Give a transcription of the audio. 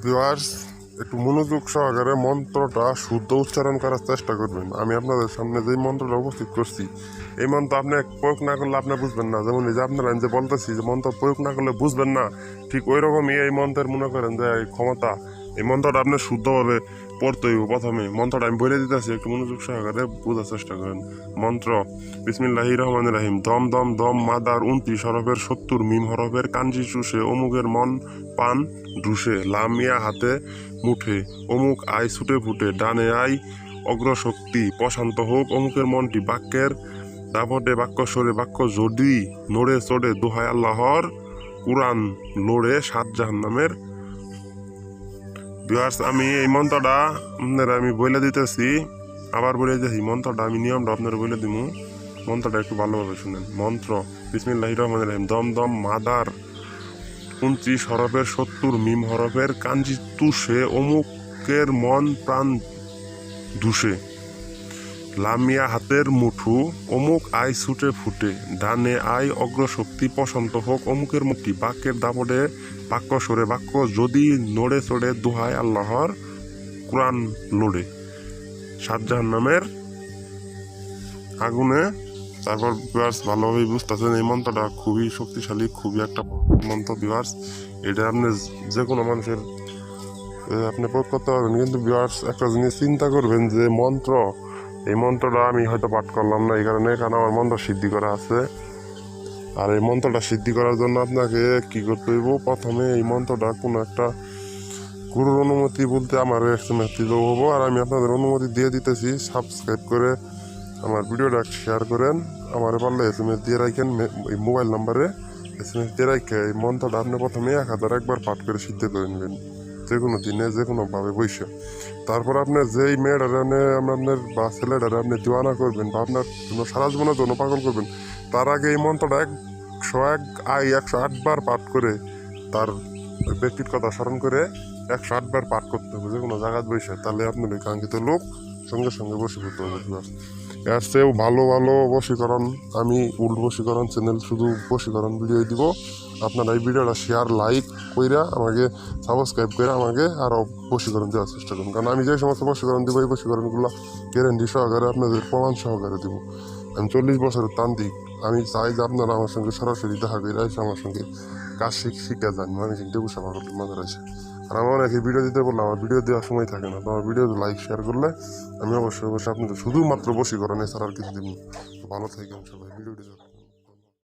Viewers, একটু মনোযোগ সহকারে মন্ত্রটা শুদ্ধ উচ্চারণ করার চেষ্টা করবেন। আমি আপনাদের সামনে যে মন্ত্রটা উপস্থিত করছি, এই মন্ত্র আপনি প্রয়োগ না করলে আপনি বুঝবেন না। যেমন এই যে আপনারা আমি যে বলতেছি যে মন্ত্র প্রয়োগ না করলে বুঝবেন না, ঠিক ওই রকমই এই মন্ত্রের মনে করেন যে এই ক্ষমতা, এই মন্ত্রটা আপনি শুদ্ধভাবে পড়তে হইব। প্রথমে মন্ত্রটা আমি বলে দিতেছি, একটু মনোযোগ সহকারে বোঝার চেষ্টা করেন। মন্ত্র: বিসমিল্লাহির রহমানির রহিম। দম দম দম মাদার 29 হরফের 70 মিম হরফের কাঞ্জি চুষে অমুকের মন পান ঢুসে লামিয়া হাতে মুঠে অমুক আয় ছুটে ফুটে ডানে আয় অগ্রশক্তি প্রশান্ত হোক অমুকের মনটি বাক্যের দাপটে বাক্য সরে বাক্য যদি নড়ে চড়ে দোহাই আল্লাহর কুরআন লড়ে 7 জাহান্নামের। ভিউয়ার্স, আমি এই মন্ত্রটা আপনারা আমি বলে দিতেছি, আবার বলে দিতেছি মন্ত্রটা, আমি নিয়মটা আপনারা বলে দিব। মন্ত্রটা একটু ভালোভাবে শুনেন। মন্ত্র: বিসমিল্লাহির রহমানির রহিম। দম দম মাদার 29 হরফের 70 মিম হরফের কাঞ্জি তুষে অমুকের মন প্রাণ ধুষে লামিয়া হাতের মুঠু অমুক আয় ছুটে ফুটে ডানে আয় অগ্রশক্তি প্রশান্ত হোক অমুকের মুক্তি বাক্যের দাপটে বাক্য সরে বাক্য যদি নড়ে চড়ে দোহাই আল্লাহর কুরআন লড়ে 7 জাহান্নামের আগুনে। তারপর ভিউয়ার্স ভালোভাবে বুঝতেছেন এই মন্ত্রটা খুবই শক্তিশালী, খুবই একটা মন্ত্র। ভিউয়ার্স, এটা আপনি যে কোনো মানুষের আপনি প্রয়োগ করতে পারবেন। কিন্তু ভিউয়ার্স, একটা জিনিস চিন্তা করবেন যে মন্ত্র, এই মন্ত্রটা আমি হয়তো পাঠ করলাম না এই কারণে, কারণ আমার মন্ত্র সিদ্ধি করা আছে। আর এই মন্ত্রটা সিদ্ধি করার জন্য আপনাকে কি করতে হইব, প্রথমে এই মন্ত্রটা কোনো একটা গুরুর অনুমতি বলতে আমার SMS দিলেও হবো। আর আমি আপনাদের অনুমতি দিয়ে দিতেছি, সাবস্ক্রাইব করে আমার ভিডিওটা শেয়ার করেন, আমার পারলে SMS দিয়ে রাখেন। এই মোবাইল নাম্বারে SMS দিয়ে রাখে এই মন্ত্রটা আপনি প্রথমে 1000 একবার পাঠ করে সিদ্ধ করে নেবেন, যে কোনো দিনে যে কোনোভাবে বসে। তারপর আপনার যেই মেয়েটারে আপনার বা ছেলেটারে আপনি দিওয়ানা করবেন বা আপনার জন্য সারা জীবনের জন্য পাগল করবেন, তার আগে এই মন্ত্রটা 108 বার পাঠ করে তার ব্যক্তির কথা স্মরণ করে 108 বার পাঠ করতে হবে যে কোনো জায়গায় বসে। তাহলে আপনার ওই কাঙ্ক্ষিত লোক সঙ্গে সঙ্গে বশীভূত হবে। এর চেয়েও ভালো ভালো বশীকরণ, আমি উল্ট বশীকরণ চ্যানেল শুধু বশীকরণ ভিডিও দিব। আপনারা এই ভিডিওটা শেয়ার লাইক কইরা আমাকে সাবস্ক্রাইব করে আমাকে আরও বশীকরণ দেওয়ার চেষ্টা করুন, কারণ আমি যে সমস্ত বশীকরণ দিব এই বশীকরণগুলো গ্যারেন্টি সহকারে আপনাদের প্রমাণ সহকারে দিব। আমি 40 বছরের তান্ত্রিক। আমি চাই যে আপনারা আমার সঙ্গে সরাসরি দেখা করে এসে আমার সঙ্গে কাজ শিখে যান। আমি কিন্তু বুঝা পাগল মাঝে আছে। আর আমার অনেকে ভিডিও দিতে বললে আমার ভিডিও দেওয়ার সময় থাকে না, তো আমার ভিডিও লাইক শেয়ার করলে আমি অবশ্যই আপনাদের শুধুমাত্র বশীকরণ এছাড়া আর কিছু দিব। ভালো থাকেন সবাই। ভিডিওটি